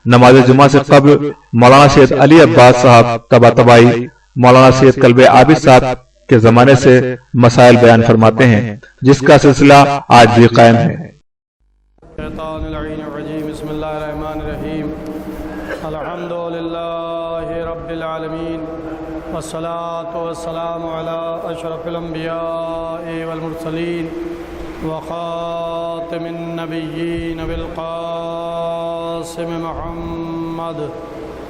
نماز جمعہ سے قبل مولانا سید علی عباس صاحب طباطبائی مولانا سید کلب عابد صاحب کے زمانے سے مسائل بیان فرماتے ہیں، جس کا سلسلہ آج بھی قائم ہے۔ شیطان اللعین الرجیم، بسم اللہ الرحمن الرحیم، الحمدللہ رب العالمین، والصلاة والسلام علی اشرف الانبیاء والمرسلین وخاتم النبیین بالقاسم محمد،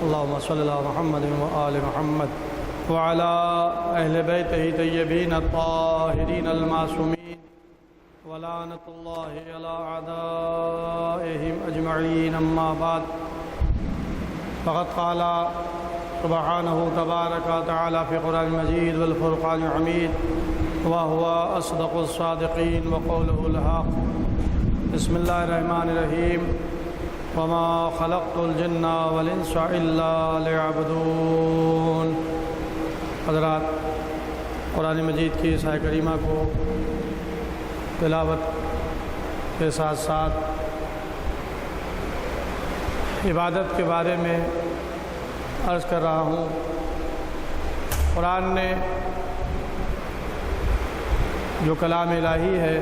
اللہم صلی اللہ محمد وآل محمد وعلی اہل بیتہ طیبین الطاہرین المعصومین ولعنت اللہ علی اعدائہم اجمعین، اما بعد، فقد قال سبحانہ تبارک وتعالی فی قرآن المجید والفرقان الحمید وهو اصدق الصادقین وقولہ الحق۔ بسم اللہ الرحمن الرحیم، وما خلقت الجن والانس الا لیعبدون۔ حضرات، قرآن مجید کی اس آیت کریمہ کو تلاوت کے ساتھ ساتھ عبادت کے بارے میں عرض کر رہا ہوں۔ قرآن نے جو کلام الہی ہے،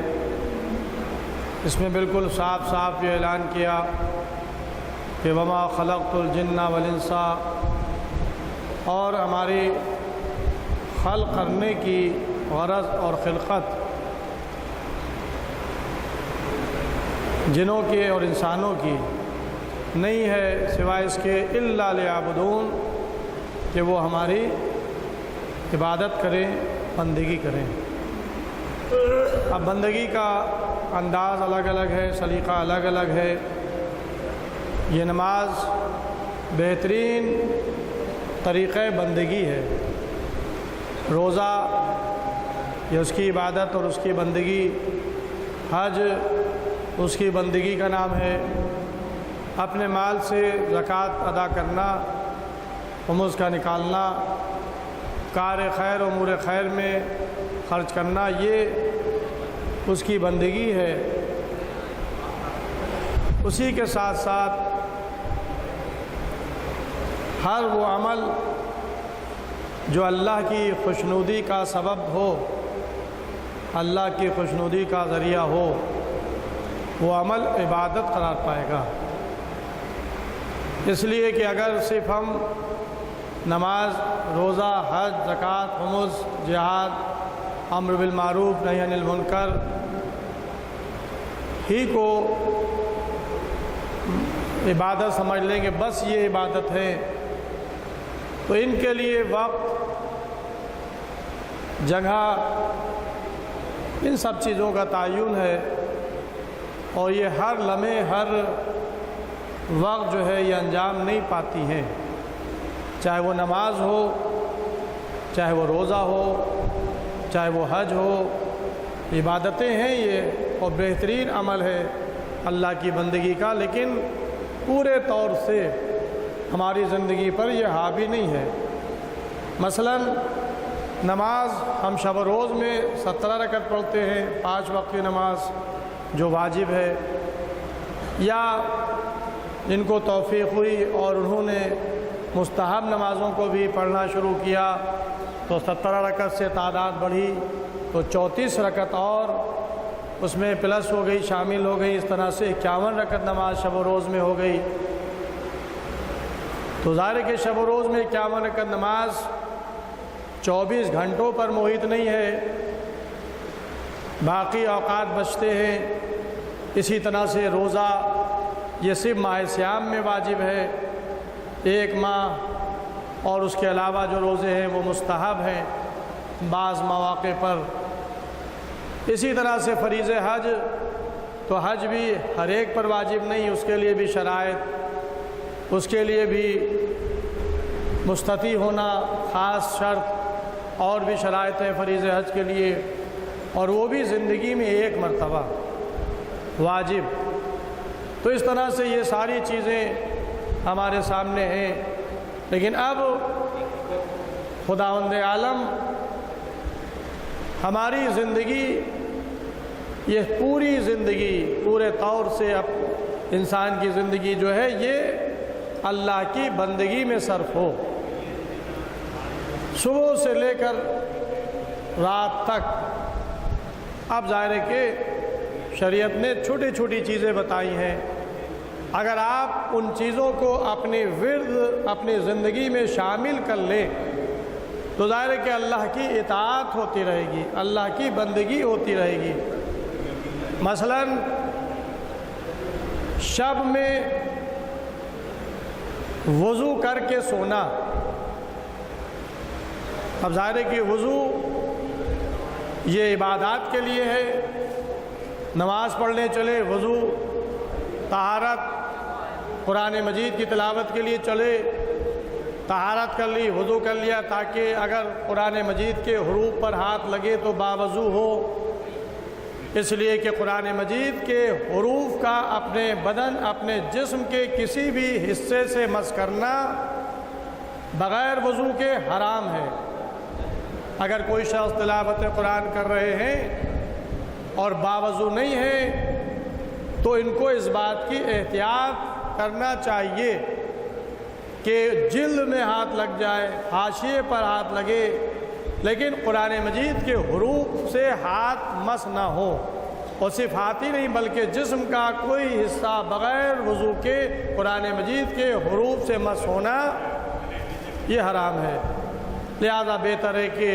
اس میں بالکل صاف صاف یہ اعلان کیا کہ وما خلقت الجن والانس، اور ہماری خلق کرنے کی غرض اور خلقت جنوں کی اور انسانوں کی نہیں ہے سوائے اس کے الا لیعبدون، کہ وہ ہماری عبادت کریں، بندگی کریں۔ اب بندگی کا انداز الگ الگ ہے، سلیقہ الگ الگ ہے۔ یہ نماز بہترین طریقہ بندگی ہے، روزہ یہ اس کی عبادت اور اس کی بندگی، حج اس کی بندگی کا نام ہے، اپنے مال سے زکوٰۃ ادا کرنا، خمس کا نکالنا، کار خیر امور خیر میں خرچ کرنا، یہ اس کی بندگی ہے۔ اسی کے ساتھ ساتھ ہر وہ عمل جو اللہ کی خوشنودی کا سبب ہو، اللہ کی خوشنودی کا ذریعہ ہو، وہ عمل عبادت قرار پائے گا۔ اس لیے کہ اگر صرف ہم نماز، روزہ، حج، زکوٰۃ، خمس، جہاد، امر بالمعروف نہی عن المنکر ہی کو عبادت سمجھ لیں گے، بس یہ عبادت ہے، تو ان کے لیے وقت، جگہ، ان سب چیزوں کا تعین ہے، اور یہ ہر لمحے، ہر وقت جو ہے یہ انجام نہیں پاتی ہیں، چاہے وہ نماز ہو، چاہے وہ روزہ ہو، چاہے وہ حج ہو، عبادتیں ہیں یہ، اور بہترین عمل ہے اللہ کی بندگی کا، لیکن پورے طور سے ہماری زندگی پر یہ حاوی نہیں ہے۔ مثلا نماز ہم شب و روز میں 17 رکعت پڑھتے ہیں، 5 وقت کی نماز جو واجب ہے، یا جن کو توفیق ہوئی اور انہوں نے مستحب نمازوں کو بھی پڑھنا شروع کیا تو 17 رکعت سے تعداد بڑھی تو 34 رکعت اور اس میں پلس ہو گئی، شامل ہو گئی، اس طرح سے 51 رکعت نماز شب و روز میں ہو گئی۔ تو ظاہر ہے کہ شب و روز میں 51 رکعت نماز 24 گھنٹوں پر محیط نہیں ہے، باقی اوقات بچتے ہیں۔ اسی طرح سے روزہ یہ صرف ماہ صیام میں واجب ہے، 1 ماہ، اور اس کے علاوہ جو روزے ہیں وہ مستحب ہیں بعض مواقع پر۔ اسی طرح سے فریض حج، تو حج بھی ہر ایک پر واجب نہیں، اس کے لیے بھی شرائط، اس کے لیے بھی مستطیع ہونا خاص شرط، اور بھی شرائط ہیں فریض حج کے لیے، اور وہ بھی زندگی میں 1 مرتبہ واجب۔ تو اس طرح سے یہ ساری چیزیں ہمارے سامنے ہیں، لیکن اب خداوند عالم ہماری زندگی، یہ پوری زندگی، پورے طور سے اب انسان کی زندگی جو ہے یہ اللہ کی بندگی میں صرف ہو۔ صبح سے لے کر رات تک اب ظاہر ہے کہ شریعت نے چھوٹی چھوٹی چیزیں بتائی ہیں، اگر آپ ان چیزوں کو اپنے ورد اپنی زندگی میں شامل کر لیں تو ظاہر ہے کہ اللہ کی اطاعت ہوتی رہے گی، اللہ کی بندگی ہوتی رہے گی۔ مثلا شب میں وضو کر کے سونا، اب ظاہر ہے کہ وضو یہ عبادات کے لیے ہے، نماز پڑھنے چلے وضو، طہارت قرآن مجید کی تلاوت کے لیے چلے طہارت کر لی، وضو کر لیا تاکہ اگر قرآن مجید کے حروف پر ہاتھ لگے تو باوضو ہو، اس لیے کہ قرآن مجید کے حروف کا اپنے بدن اپنے جسم کے کسی بھی حصے سے مس کرنا بغیر وضو کے حرام ہے۔ اگر کوئی شخص تلاوت قرآن کر رہے ہیں اور باوضو نہیں ہے تو ان کو اس بات کی احتیاط کرنا چاہیے کہ جلد میں ہاتھ لگ جائے، حاشیے پر ہاتھ لگے، لیکن قرآن مجید کے حروف سے ہاتھ مس نہ ہو، اور صرف ہاتھ ہی نہیں بلکہ جسم کا کوئی حصہ بغیر وضو کے قرآن مجید کے حروف سے مس ہونا یہ حرام ہے۔ لہذا بہتر ہے کہ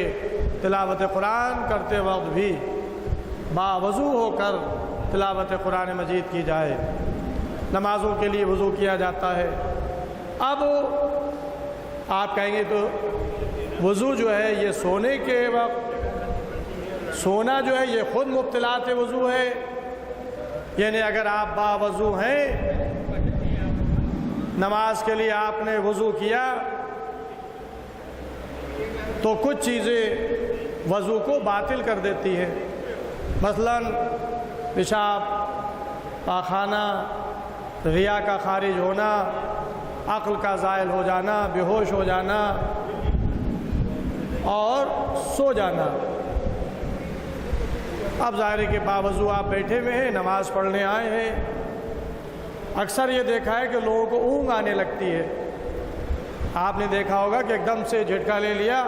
تلاوت قرآن کرتے وقت بھی باوضو ہو کر تلاوت قرآن مجید کی جائے۔ نمازوں کے لیے وضو کیا جاتا ہے۔ اب آپ کہیں گے تو وضو جو ہے یہ سونے کے وقت، سونا جو ہے یہ خود مبطلات وضو ہے، یعنی اگر آپ باوضو ہیں، نماز کے لیے آپ نے وضو کیا تو کچھ چیزیں وضو کو باطل کر دیتی ہیں، مثلا پیشاب، پاخانہ، ریا کا خارج ہونا، عقل کا زائل ہو جانا، بے ہوش ہو جانا اور سو جانا۔ اب ظاہر ہے کہ باوضو آپ بیٹھے ہوئے ہیں، نماز پڑھنے آئے ہیں، اکثر یہ دیکھا ہے کہ لوگوں کو اونگ آنے لگتی ہے۔ آپ نے دیکھا ہوگا کہ ایک دم سے جھٹکا لے لیا،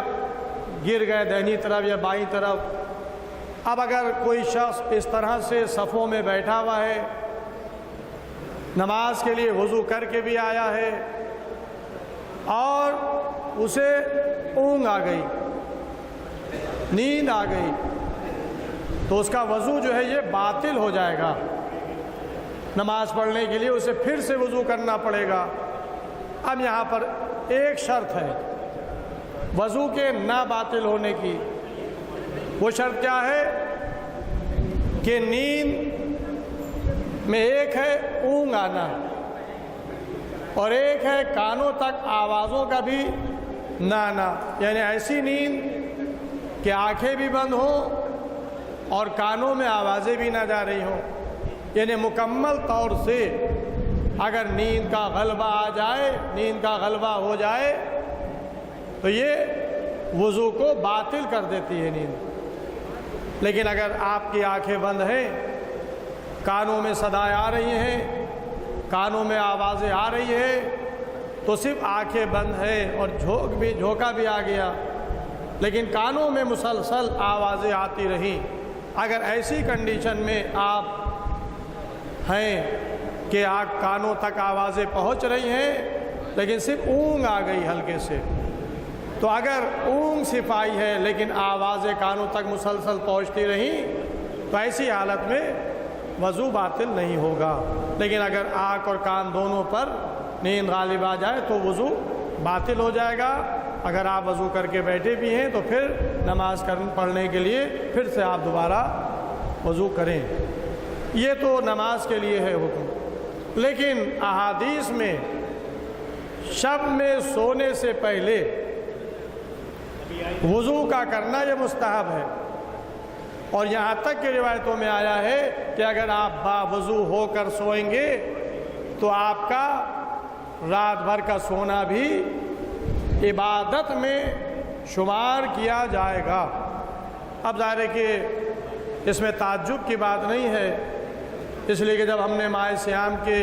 گر گئے دہنی طرف یا بائیں طرف۔ اب اگر کوئی شخص اس طرح سے صفوں میں بیٹھا ہوا ہے، نماز کے لیے وضو کر کے بھی آیا ہے اور اسے اونگ آ گئی، نیند آ گئی، تو اس کا وضو جو ہے یہ باطل ہو جائے گا۔ نماز پڑھنے کے لیے اسے پھر سے وضو کرنا پڑے گا۔ اب یہاں پر ایک شرط ہے وضو کے نہ باطل ہونے کی، وہ شرط کیا ہے کہ نیند میں ایک ہے اونگ آنا اور ایک ہے کانوں تک آوازوں کا بھی نہ آنا، یعنی ایسی نیند کہ آنکھیں بھی بند ہوں اور کانوں میں آوازیں بھی نہ جا رہی ہوں، یعنی مکمل طور سے اگر نیند کا غلبہ آ جائے، نیند کا غلبہ ہو جائے تو یہ وضو کو باطل کر دیتی ہے نیند۔ لیکن اگر آپ کی آنکھیں بند ہیں، کانوں میں صدائیں آ رہی ہیں، کانوں میں آوازیں آ رہی ہیں، تو صرف آنکھیں بند ہیں اور جھونکا بھی آ گیا لیکن کانوں میں مسلسل آوازیں آتی رہیں، اگر ایسی کنڈیشن میں آپ ہیں کہ آپ کانوں تک آوازیں پہنچ رہی ہیں لیکن صرف اونگ آ گئی ہلکے سے، تو اگر اونگ صرف آئی ہے لیکن آوازیں کانوں تک مسلسل پہنچتی رہیں تو ایسی حالت میں وضو باطل نہیں ہوگا۔ لیکن اگر آنکھ اور کان دونوں پر نیند غالب آ جائے تو وضو باطل ہو جائے گا۔ اگر آپ وضو کر کے بیٹھے بھی ہیں تو پھر نماز پڑھنے کے لیے پھر سے آپ دوبارہ وضو کریں۔ یہ تو نماز کے لیے ہے حکم، لیکن احادیث میں شب میں سونے سے پہلے وضو کا کرنا یہ مستحب ہے، اور یہاں تک کہ روایتوں میں آیا ہے کہ اگر آپ باوضو ہو کر سوئیں گے تو آپ کا رات بھر کا سونا بھی عبادت میں شمار کیا جائے گا۔ اب ظاہر ہے کہ اس میں تعجب کی بات نہیں ہے، اس لیے کہ جب ہم نے ماہ صیام کے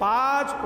5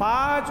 5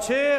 6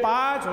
5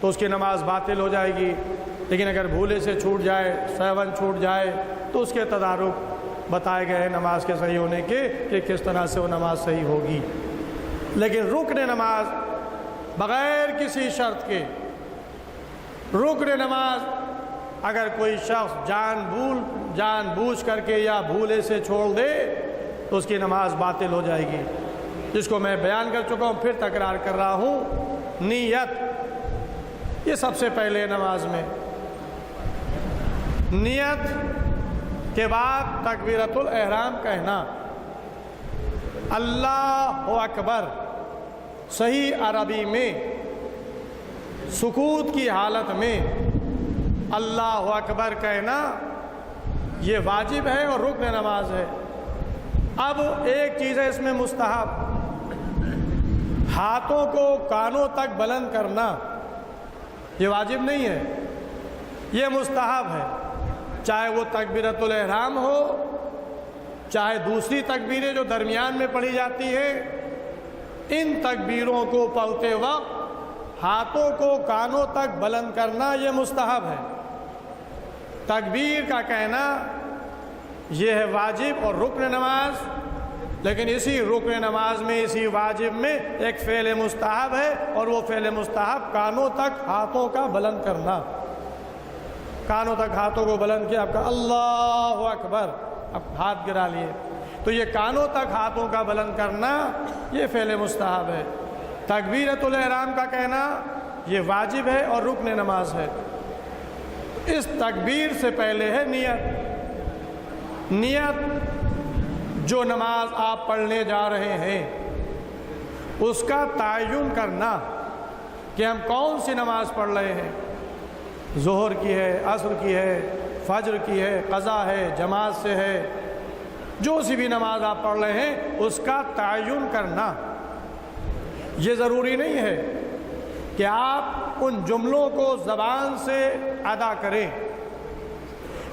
تو اس کی نماز باطل ہو جائے گی، لیکن اگر بھولے سے چھوٹ جائے، سہون چھوٹ جائے، تو اس کے تدارک بتائے گئے ہیں نماز کے صحیح ہونے کے کہ کس طرح سے وہ نماز صحیح ہوگی۔ لیکن رکن نماز بغیر کسی شرط کے، رکن نماز اگر کوئی شخص جان بوجھ کر کے یا بھولے سے چھوڑ دے تو اس کی نماز باطل ہو جائے گی، جس کو میں بیان کر چکا ہوں، پھر تکرار کر رہا ہوں۔ نیت، یہ سب سے پہلے نماز میں نیت کے بعد تکبیرۃ الاحرام کہنا، اللہ اکبر صحیح عربی میں سکوت کی حالت میں اللہ اکبر کہنا یہ واجب ہے اور رکن نماز ہے۔ اب ایک چیز ہے اس میں مستحب، ہاتھوں کو کانوں تک بلند کرنا یہ واجب نہیں ہے، یہ مستحب ہے، چاہے وہ تکبیرۃ الاحرام ہو، چاہے دوسری تکبیریں جو درمیان میں پڑھی جاتی ہیں، ان تکبیروں کو پڑھتے وقت ہاتھوں کو کانوں تک بلند کرنا یہ مستحب ہے۔ تکبیر کا کہنا یہ ہے واجب اور رکن نماز، لیکن اسی رکن نماز میں، اسی واجب میں ایک فعل مستحب ہے، اور وہ فعل مستحب کانوں تک ہاتھوں کا بلند کرنا۔ کانوں تک ہاتھوں کو بلند کیا، آپ کا اللہ اکبر، اب ہاتھ گرا لیے، تو یہ کانوں تک ہاتھوں کا بلند کرنا یہ فعل مستحب ہے۔ تکبیرۃ الاحرام کا کہنا یہ واجب ہے اور رکن نماز ہے۔ اس تکبیر سے پہلے ہے نیت۔ نیت جو نماز آپ پڑھنے جا رہے ہیں اس کا تعین کرنا کہ ہم کون سی نماز پڑھ رہے ہیں، ظہر کی ہے، عصر کی ہے، فجر کی ہے، قضا ہے، جماعت سے ہے، جو سی بھی نماز آپ پڑھ رہے ہیں اس کا تعین کرنا۔ یہ ضروری نہیں ہے کہ آپ ان جملوں کو زبان سے ادا کریں،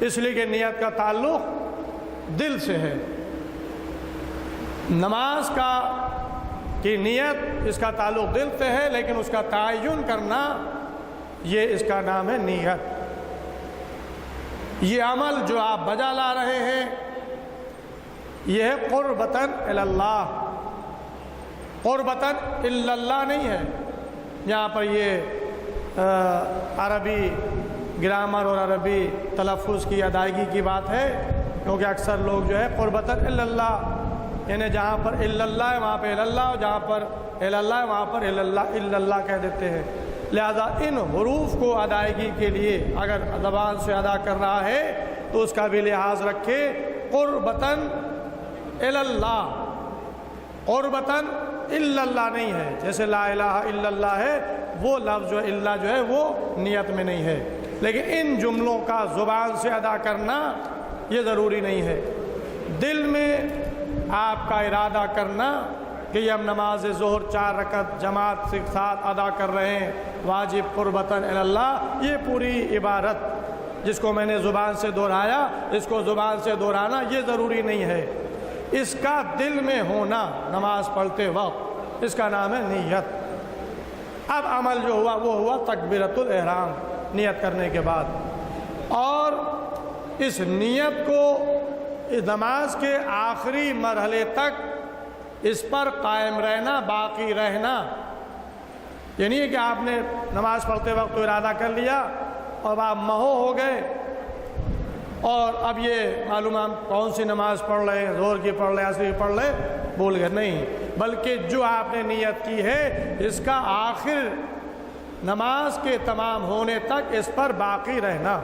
اس لیے کہ نیت کا تعلق دل سے ہے۔ نماز کی نیت اس کا تعلق دل سے ہے، لیکن اس کا تعین کرنا یہ اس کا نام ہے نیت۔ یہ عمل جو آپ بجا لا رہے ہیں یہ ہے قربتاً الی اللہ، قربتاً الی اللہ نہیں ہے۔ یہاں پر یہ عربی گرامر اور عربی تلفظ کی ادائیگی کی بات ہے، کیونکہ اکثر لوگ جو ہے قربتاً الی اللہ، یعنی جہاں پر الی اللہ ہے وہاں پہ الی اللہ، اور جہاں پر الی اللہ ہے وہاں پر الی اللہ کہہ دیتے ہیں۔ لہذا ان حروف کو ادائیگی کے لیے اگر زبان سے ادا کر رہا ہے تو اس کا بھی لحاظ رکھے، قربتاً الی اللہ، قربتاً الا اللہ نہیں ہے۔ جیسے لا الہ الا اللہ ہے، وہ لفظ جو اللہ جو ہے وہ نیت میں نہیں ہے، لیکن ان جملوں کا زبان سے ادا کرنا یہ ضروری نہیں ہے۔ دل میں آپ کا ارادہ کرنا کہ یہ ہم نماز ظہر 4 رکعت جماعت کے ساتھ ادا کر رہے ہیں، واجب قربتاً الی اللہ، یہ پوری عبارت جس کو میں نے زبان سے دہرایا، اس کو زبان سے دہرانا یہ ضروری نہیں ہے، اس کا دل میں ہونا نماز پڑھتے وقت، اس کا نام ہے نیت۔ اب عمل جو ہوا وہ ہوا تکبیرۃ الاحرام، نیت کرنے کے بعد، اور اس نیت کو نماز کے آخری مرحلے تک اس پر قائم رہنا، باقی رہنا، یہ نہیں ہے کہ آپ نے نماز پڑھتے وقت تو ارادہ کر لیا اور آپ مہو ہو گئے اور اب یہ معلوم ہم کون سی نماز پڑھ رہے ہیں، ظہر کی پڑھ رہے ہیں، عصر کی پڑھ رہے ہیں، بھول گئے، نہیں، بلکہ جو آپ نے نیت کی ہے اس کا آخر نماز کے تمام ہونے تک اس پر باقی رہنا،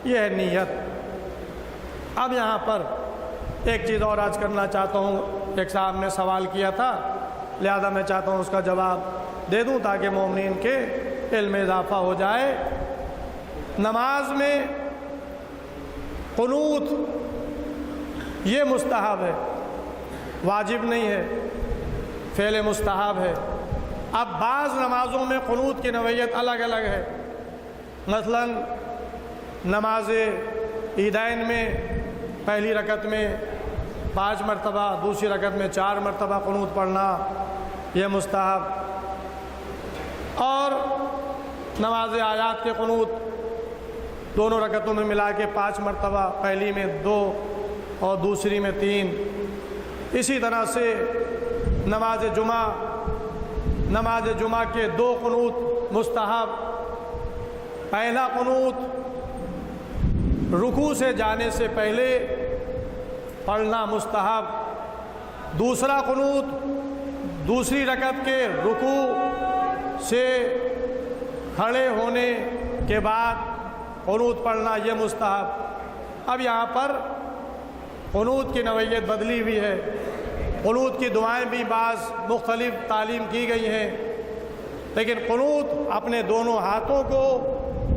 یہ ہے نیت۔ اب یہاں پر ایک چیز اور عرض کرنا چاہتا ہوں، ایک صاحب نے سوال کیا تھا، لہذا میں چاہتا ہوں اس کا جواب دے دوں تاکہ مومنین کے علم میں اضافہ ہو جائے۔ نماز میں قنوت یہ مستحب ہے، واجب نہیں ہے، فعل مستحب ہے۔ اب بعض نمازوں میں قنوت کی نوعیت الگ الگ ہے، مثلا نماز عیدین میں پہلی رکعت میں 5 مرتبہ، دوسری رکعت میں 4 مرتبہ قنوت پڑھنا یہ مستحب، اور نماز آیات کے قنوت دونوں رکعتوں میں ملا کے 5 مرتبہ، پہلی میں 2 اور دوسری میں 3۔ اسی طرح سے نماز جمعہ کے 2 قنوت مستحب۔ پہلا قنوت رکوع سے جانے سے پہلے پڑھنا مستحب، دوسرا قنوت دوسری رکعت کے رکوع سے کھڑے ہونے کے بعد قنوت پڑھنا یہ مستحب۔ اب یہاں پر قنوت کی نوعیت بدلی ہوئی ہے، قنوت کی دعائیں بھی بعض مختلف تعلیم کی گئی ہیں، لیکن قنوت اپنے دونوں ہاتھوں کو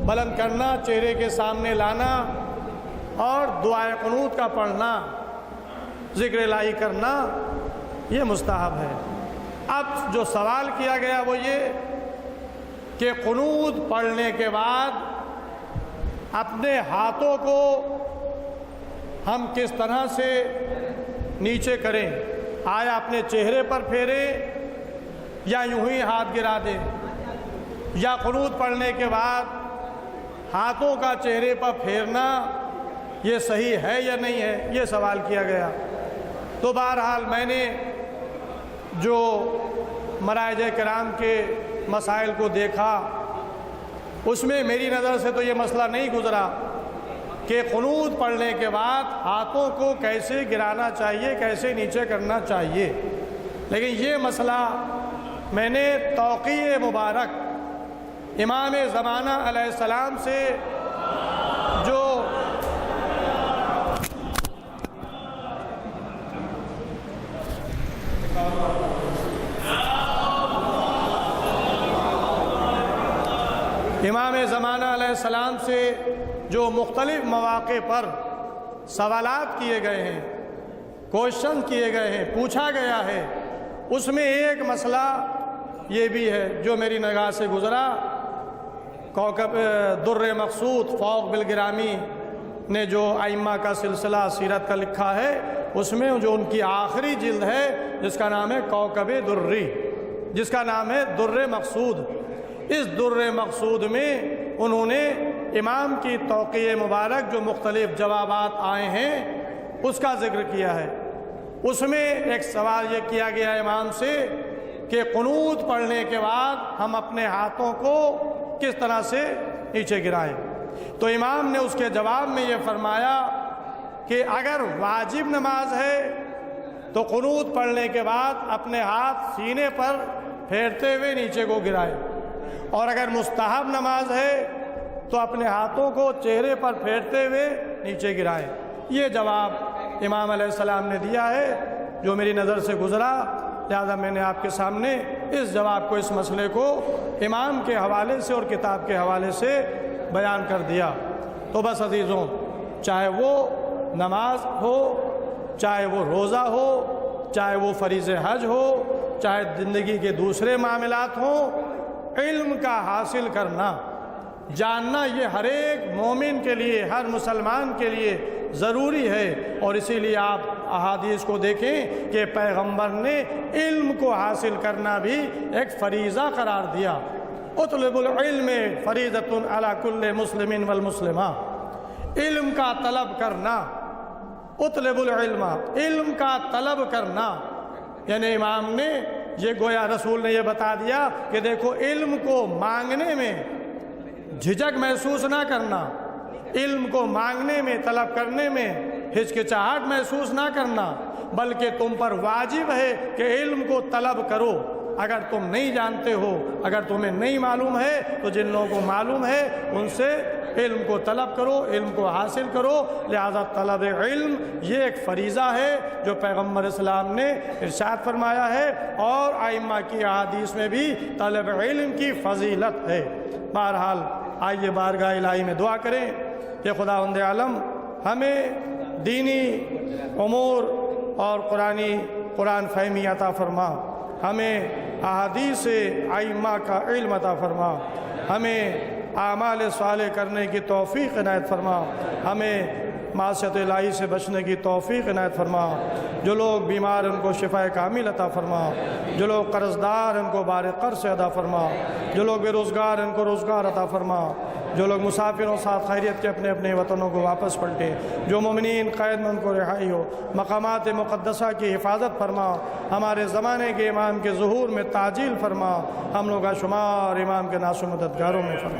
بلند کرنا، چہرے کے سامنے لانا اور دعائے قنوت کا پڑھنا، ذکر الہی کرنا، یہ مستحب ہے۔ اب جو سوال کیا گیا وہ یہ کہ قنوت پڑھنے کے بعد اپنے ہاتھوں کو ہم کس طرح سے نیچے کریں؟ آیا اپنے چہرے پر پھیریں یا یوں ہی ہاتھ گرا دیں، یا قنوت پڑھنے کے بعد ہاتھوں کا چہرے پر پھیرنا یہ صحیح ہے یا نہیں ہے؟ یہ سوال کیا گیا۔ تو بہرحال میں نے جو مراجع کرام کے مسائل کو دیکھا اس میں میری نظر سے تو یہ مسئلہ نہیں گزرا کہ قنوت پڑھنے کے بعد ہاتھوں کو کیسے گرانا چاہیے، کیسے نیچے کرنا چاہیے، لیکن یہ مسئلہ میں نے توقیع مبارک امام زمانہ علیہ السلام سے جو امام زمانہ علیہ السلام سے جو مختلف مواقع پر سوالات کیے گئے ہیں، کوشچن کیے گئے ہیں، پوچھا گیا ہے، اس میں ایک مسئلہ یہ بھی ہے جو میری نگاہ سے گزرا۔ کوکب در مقصود فوق بالگرامی نے جو ائمہ کا سلسلہ سیرت کا لکھا ہے، اس میں جو ان کی آخری جلد ہے جس کا نام ہے کوکب دری، جس کا نام ہے در مقصود، اس در مقصود میں انہوں نے امام کی توقیع مبارک جو مختلف جوابات آئے ہیں اس کا ذکر کیا ہے۔ اس میں ایک سوال یہ کیا گیا امام سے کہ قنوت پڑھنے کے بعد ہم اپنے ہاتھوں کو کس طرح سے نیچے گرائیں، تو امام نے اس کے جواب میں یہ فرمایا کہ اگر واجب نماز ہے تو قنوت پڑھنے کے بعد اپنے ہاتھ سینے پر پھیرتے ہوئے نیچے کو گرائیں، اور اگر مستحب نماز ہے تو اپنے ہاتھوں کو چہرے پر پھیرتے ہوئے نیچے گرائیں۔ یہ جواب امام علیہ السلام نے دیا ہے جو میری نظر سے گزرا، لہذا میں نے آپ کے سامنے اس جواب کو، اس مسئلے کو امام کے حوالے سے اور کتاب کے حوالے سے بیان کر دیا۔ تو بس عزیزوں، چاہے وہ نماز ہو، چاہے وہ روزہ ہو، چاہے وہ فریض حج ہو، چاہے زندگی کے دوسرے معاملات ہوں، علم کا حاصل کرنا، جاننا یہ ہر ایک مومن کے لیے، ہر مسلمان کے لیے ضروری ہے، اور اسی لیے آپ احادیث کو دیکھیں کہ پیغمبر نے علم کو حاصل کرنا بھی ایک فریضہ قرار دیا۔ اطلب العلم فریضۃ علی کل مسلم والمسلمہ، علم کا طلب کرنا، اطلب العلم، علم کا طلب کرنا، یعنی امام نے یہ گویا رسول نے یہ بتا دیا کہ دیکھو علم کو مانگنے میں جھجک محسوس نہ کرنا، علم کو مانگنے میں، طلب کرنے میں ہچکچاہٹ محسوس نہ کرنا، بلکہ تم پر واجب ہے کہ علم کو طلب کرو۔ اگر تم نہیں جانتے ہو، اگر تمہیں نہیں معلوم ہے تو جن لوگوں کو معلوم ہے ان سے علم کو طلب کرو، علم کو حاصل کرو۔ لہذا طلب علم یہ ایک فریضہ ہے جو پیغمبر اسلام نے ارشاد فرمایا ہے، اور ائمہ کی احادیث میں بھی طلب علم کی فضیلت ہے۔ بہرحال آئیے بارگاہ الہی میں دعا کریں کہ خداوند عالم ہمیں دینی امور اور قرآن فہمی عطا فرما، ہمیں احادیث ائمہ کا علم عطا فرما، ہمیں اعمال صالح کرنے کی توفیق عنایت فرما، ہمیں معصیت الہی سے بچنے کی توفیق عنایت فرما۔ جو لوگ بیمار ان کو شفا کامل عطا فرما، جو لوگ قرضدار ان کو بارِ قرض سے عطا فرما، جو لوگ بے روزگار ان کو روزگار عطا فرما، جو لوگ مسافروں ساتھ خیریت کے اپنے اپنے وطنوں کو واپس پلٹے، جو مومنین قید میں ان کو رہائی ہو، مقامات مقدسہ کی حفاظت فرما، ہمارے زمانے کے امام کے ظہور میں تعجیل فرما، ہم لوگ کا شمار امام کے ناصر مددگاروں میں فرما۔